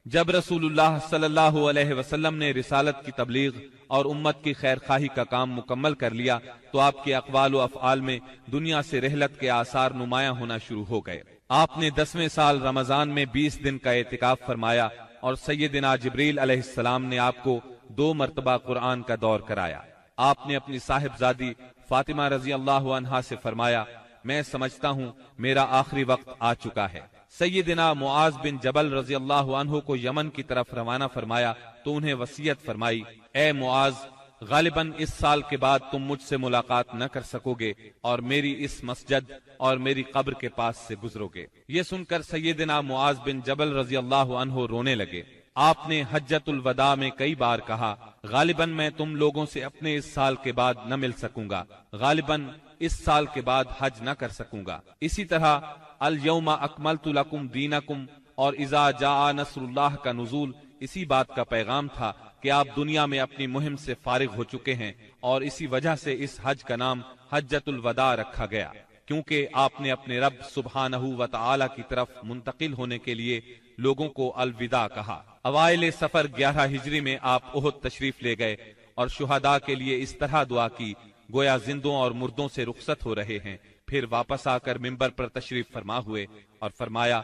جب رسول اللہ صلی اللہ علیہ وسلم نے رسالت کی تبلیغ اور امت کی خیر خواہی کا کام مکمل کر لیا تو آپ کے اقوال و افعال میں دنیا سے رحلت کے آثار نمایاں ہونا شروع ہو گئے۔ آپ نے 10ویں سال رمضان میں 20 دن کا اعتکاف فرمایا اور سیدنا جبریل علیہ السلام نے آپ کو 2 مرتبہ قرآن کا دور کرایا۔ آپ نے اپنی صاحبزادی فاطمہ رضی اللہ عنہا سے فرمایا، میں سمجھتا ہوں میرا آخری وقت آ چکا ہے۔ سیدنا معاذ بن جبل رضی اللہ عنہ کو یمن کی طرف روانہ فرمایا تو انہیں وصیت فرمائی، اے معاذ، غالباً اس سال کے بعد تم مجھ سے ملاقات نہ کر سکو گے اور میری اس مسجد اور میری قبر کے پاس سے گزرو گے۔ یہ سن کر سیدنا معاذ بن جبل رضی اللہ عنہ رونے لگے۔ آپ نے حجۃ الوداع میں کئی بار کہا، غالباً میں تم لوگوں سے اپنے اس سال کے بعد نہ مل سکوں گا، غالباً اس سال کے بعد حج نہ کر سکوں گا۔ اسی طرح الیوم اکملت لکم دینکم اور اذا جاء نصر اللہ کا نزول اسی بات کا پیغام تھا کہ آپ دنیا میں اپنی مہم سے فارغ ہو چکے ہیں، اور اسی وجہ سے اس حج کا نام حجۃ الوداع رکھا گیا، کیونکہ آپ نے اپنے رب سبحانہ و تعالی کی طرف منتقل ہونے کے لیے لوگوں کو الوداع کہا۔ اوائل سفر 11 ہجری میں آپ احد تشریف لے گئے اور شہداء کے لیے اس طرح دعا کی گویا زندوں اور مردوں سے رخصت ہو رہے ہیں۔ پھر واپس آ کر منبر پر تشریف فرما ہوئے اور فرمایا،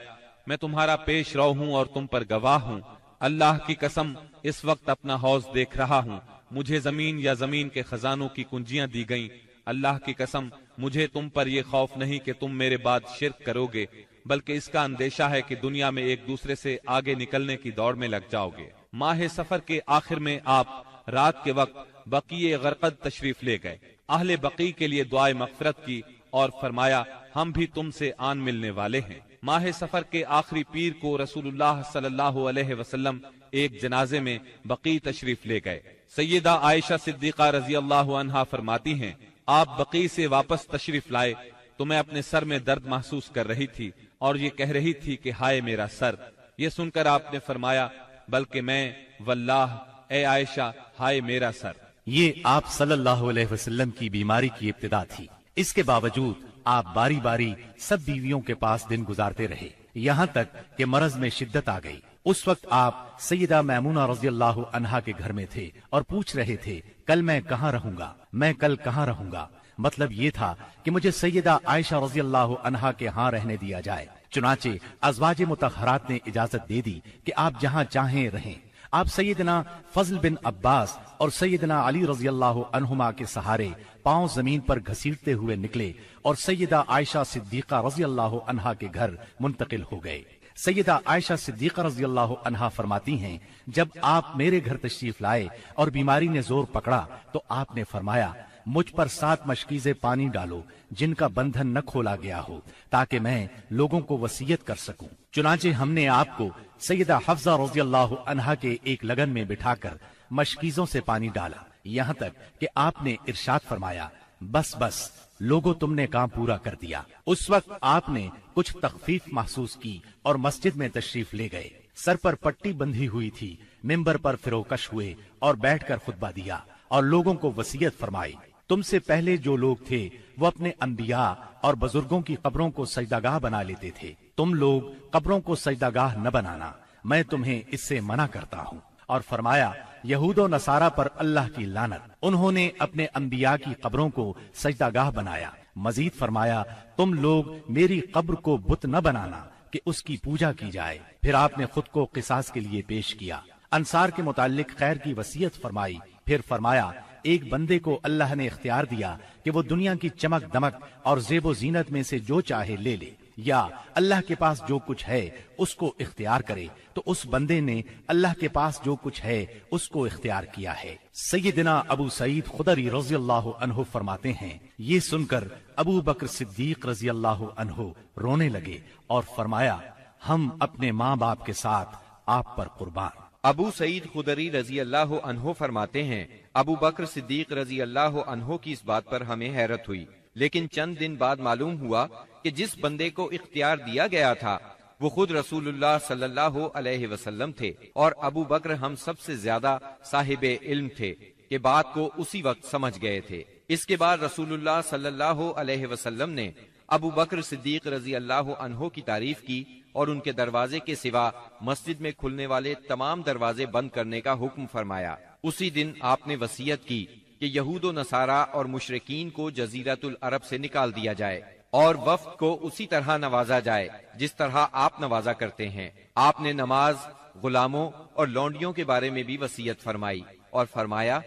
میں تمہارا پیش رو ہوں اور تم پر گواہ ہوں، اللہ کی قسم اس وقت اپنا حوض دیکھ رہا ہوں، مجھے زمین یا زمین کے خزانوں کی کنجیاں دی گئیں، اللہ کی قسم مجھے تم پر یہ خوف نہیں کہ تم میرے بعد شرک کرو گے، بلکہ اس کا اندیشہ ہے کہ دنیا میں ایک دوسرے سے آگے نکلنے کی دوڑ میں لگ جاؤ گے۔ ماہ سفر کے آخر میں آپ رات کے وقت بقیع غرقد تشریف لے گئے، اہل بقیع کے لیے دعائے مغفرت کی اور فرمایا، ہم بھی تم سے آن ملنے والے ہیں۔ ماہ سفر کے آخری پیر کو رسول اللہ صلی اللہ علیہ وسلم ایک جنازے میں بقیع تشریف لے گئے۔ سیدہ عائشہ صدیقہ رضی اللہ عنہا فرماتی ہیں، آپ بقیع سے واپس تشریف لائے تو میں اپنے سر میں درد محسوس کر رہی تھی اور یہ کہہ رہی تھی کہ ہائے میرا سر۔ یہ سن کر آپ نے فرمایا، بلکہ میں واللہ اے عائشہ ہائے میرا سر۔ یہ آپ صلی اللہ علیہ وسلم کی بیماری کی ابتدا تھی، اس کے باوجود آپ باری باری سب بیویوں کے پاس دن گزارتے رہے، یہاں تک کہ مرض میں شدت آ گئی۔ اس وقت آپ سیدہ میمونہ رضی اللہ عنہا کے گھر میں تھے اور پوچھ رہے تھے، کل میں کہاں رہوں گا، میں کل کہاں رہوں گا؟ مطلب یہ تھا کہ مجھے سیدہ عائشہ رضی اللہ عنہا کے ہاں رہنے دیا جائے۔ چنانچہ ازواج مطہرات نے اجازت دے دی کہ آپ جہاں چاہیں رہیں۔ آپ سیدنا فضل بن عباس اور سیدنا علی رضی اللہ عنہما کے سہارے پاؤں زمین پر گھسیٹتے ہوئے نکلے اور سیدہ عائشہ صدیقہ رضی اللہ عنہا کے گھر منتقل ہو گئے۔ سیدہ عائشہ صدیقہ رضی اللہ عنہا فرماتی ہیں، جب آپ میرے گھر تشریف لائے اور بیماری نے زور پکڑا تو آپ نے فرمایا، مجھ پر 7 مشکیزیں پانی ڈالو جن کا بندھن نہ کھولا گیا ہو تاکہ میں لوگوں کو وصیت کر سکوں۔ چنانچہ ہم نے آپ کو سیدہ حفصہ رضی اللہ عنہا کے ایک لگن میں بٹھا کر مشکیزوں سے پانی ڈالا، یہاں تک کہ آپ نے ارشاد فرمایا، بس بس لوگوں تم نے کام پورا کر دیا۔ اس وقت آپ نے کچھ تخفیف محسوس کی اور مسجد میں تشریف لے گئے۔ سر پر پٹی بندھی ہوئی تھی، منبر پر فروکش ہوئے اور بیٹھ کر خطبہ دیا اور لوگوں کو وصیت فرمائی، تم سے پہلے جو لوگ تھے وہ اپنے انبیاء اور بزرگوں کی قبروں کو سجدہ بنا لیتے تھے، تم لوگ قبروں کو سجدہ نہ بنانا، میں تمہیں اس سے منع کرتا ہوں۔ اور فرمایا، یہود و نصارہ پر اللہ کی لعنت، انہوں نے اپنے انبیاء کی قبروں کو سجدہ بنایا۔ مزید فرمایا، تم لوگ میری قبر کو بت نہ بنانا کہ اس کی پوجا کی جائے۔ پھر آپ نے خود کو قصاص کے لیے پیش کیا، انصار کے متعلق خیر کی وصیت فرمائی۔ پھر فرمایا، ایک بندے کو اللہ نے اختیار دیا کہ وہ دنیا کی چمک دمک اور زیب و زینت میں سے جو چاہے لے لے، یا اللہ کے پاس جو کچھ ہے اس کو اختیار کرے، تو اس بندے نے اللہ کے پاس جو کچھ ہے اس کو اختیار کیا ہے۔ سیدنا ابو سعید خدری رضی اللہ عنہ فرماتے ہیں، یہ سن کر ابو بکر صدیق رضی اللہ عنہ رونے لگے اور فرمایا، ہم اپنے ماں باپ کے ساتھ آپ پر قربان۔ ابو سعید خدری رضی اللہ عنہ فرماتے ہیں، ابو بکر صدیق رضی اللہ عنہ کی اس بات پر ہمیں حیرت ہوئی، لیکن چند دن بعد معلوم ہوا کہ جس بندے کو اختیار دیا گیا تھا وہ خود رسول اللہ صلی اللہ علیہ وسلم تھے، اور ابو بکر ہم سب سے زیادہ صاحب علم تھے کہ بات کو اسی وقت سمجھ گئے تھے۔ اس کے بعد رسول اللہ صلی اللہ علیہ وسلم نے ابو بکر صدیق رضی اللہ عنہ کی تعریف کی اور ان کے دروازے کے سوا مسجد میں کھلنے والے تمام دروازے بند کرنے کا حکم فرمایا۔ اسی دن آپ نے وصیت کی کہ یہود و نصارہ اور مشرکین کو جزیرۃ العرب سے نکال دیا جائے اور وفد کو اسی طرح نوازا جائے جس طرح آپ نوازا کرتے ہیں۔ آپ نے نماز، غلاموں اور لونڈیوں کے بارے میں بھی وصیت فرمائی اور فرمایا،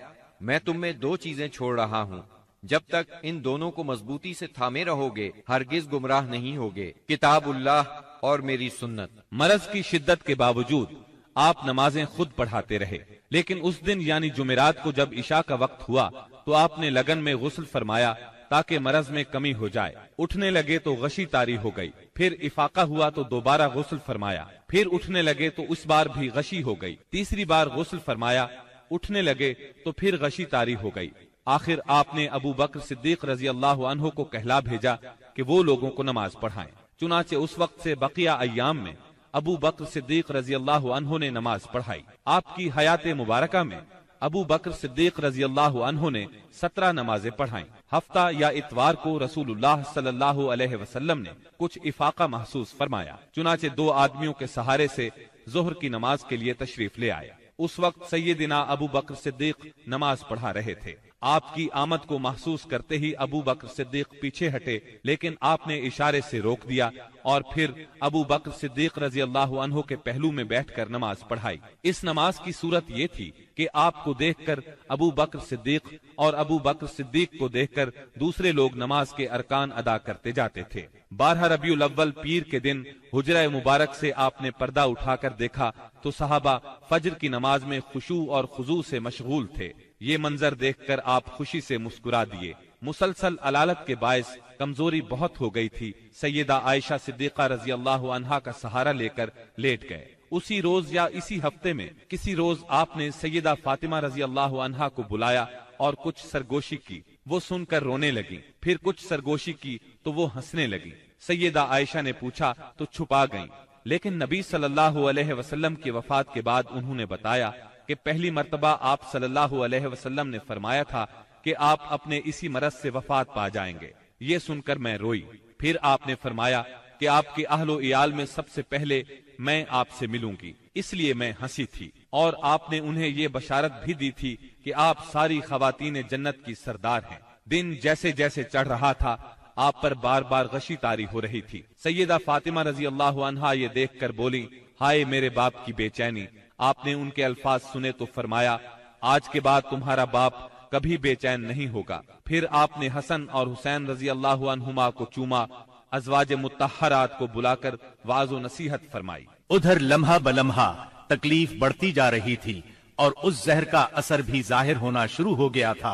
میں تم میں دو چیزیں چھوڑ رہا ہوں، جب تک ان دونوں کو مضبوطی سے تھامے رہو گے ہرگز گمراہ نہیں ہوگے، کتاب اللہ اور میری سنت۔ مرض کی شدت کے باوجود آپ نمازیں خود پڑھاتے رہے، لیکن اس دن یعنی جمعرات کو جب عشاء کا وقت ہوا تو آپ نے لگن میں غسل فرمایا تاکہ مرض میں کمی ہو جائے۔ اٹھنے لگے تو غشی طاری ہو گئی، پھر افاقہ ہوا تو دوبارہ غسل فرمایا، پھر اٹھنے لگے تو اس بار بھی غشی ہو گئی، تیسری بار غسل فرمایا، اٹھنے لگے تو پھر غشی طاری ہو گئی۔ آخر آپ نے ابو بکر صدیق رضی اللہ عنہ کو کہلا بھیجا کہ وہ لوگوں کو نماز پڑھائیں۔ چنانچہ اس وقت سے بقیہ ایام میں ابو بکر صدیق رضی اللہ عنہ نے نماز پڑھائی۔ آپ کی حیات مبارکہ میں ابو بکر صدیق رضی اللہ عنہ نے 17 نمازیں پڑھائیں۔ ہفتہ یا اتوار کو رسول اللہ صلی اللہ علیہ وسلم نے کچھ افاقہ محسوس فرمایا، چنانچہ 2 آدمیوں کے سہارے سے ظہر کی نماز کے لیے تشریف لے آئے۔ اس وقت سیدنا ابو بکر صدیق نماز پڑھا رہے تھے۔ آپ کی آمد کو محسوس کرتے ہی ابو بکر صدیق پیچھے ہٹے، لیکن آپ نے اشارے سے روک دیا اور پھر ابو بکر صدیق رضی اللہ عنہ کے پہلو میں بیٹھ کر نماز پڑھائی۔ اس نماز کی صورت یہ تھی کہ آپ کو دیکھ کر ابو بکر صدیق اور ابو بکر صدیق کو دیکھ کر دوسرے لوگ نماز کے ارکان ادا کرتے جاتے تھے۔ 12 ربیع الاول پیر کے دن حجرہ مبارک سے آپ نے پردہ اٹھا کر دیکھا تو صحابہ فجر کی نماز میں خشوع اور خضوع سے مشغول تھے۔ یہ منظر دیکھ کر آپ خوشی سے مسکرا دیے۔ مسلسل علالت کے باعث کمزوری بہت ہو گئی تھی۔ سیدہ عائشہ صدیقہ رضی اللہ عنہا کا سہارا لے کر لیٹ گئے۔ اسی روز یا اسی ہفتے میں کسی روز آپ نے سیدہ فاطمہ رضی اللہ عنہا کو بلایا اور کچھ سرگوشی کی، وہ سن کر رونے لگی، پھر کچھ سرگوشی کی تو وہ ہنسنے لگی۔ سیدہ عائشہ نے پوچھا تو چھپا گئیں، لیکن نبی صلی اللہ علیہ وسلم کی وفات کے بعد انہوں نے بتایا کہ پہلی مرتبہ آپ صلی اللہ علیہ وسلم نے فرمایا تھا کہ آپ اپنے اسی مرض سے وفات پا جائیں گے۔ یہ سن کر میں روئی۔ پھر آپ نے فرمایا کہ آپ کے اہل و عیال میں سب سے پہلے میں آپ سے ملوں گی، اس لیے میں ہنسی تھی، اور آپ نے انہیں یہ بشارت بھی دی تھی کہ آپ ساری خواتین جنت کی سردار ہیں۔ دن جیسے جیسے چڑھ رہا تھا آپ پر بار بار غشی طاری ہو رہی تھی۔ سیدہ فاطمہ رضی اللہ عنہا یہ دیکھ کر بولی، ہائے میرے باپ کی بے چینی۔ آپ نے ان کے الفاظ سنے تو فرمایا، آج کے بعد تمہارا باپ کبھی بے چین نہیں ہوگا۔ پھر آپ نے حسن اور حسین رضی اللہ عنہما کو چوما، ازواج مطہرات کو بلا کر وعظ و نصیحت فرمائی۔ ادھر لمحہ بلمحہ تکلیف بڑھتی جا رہی تھی اور اس زہر کا اثر بھی ظاہر ہونا شروع ہو گیا تھا۔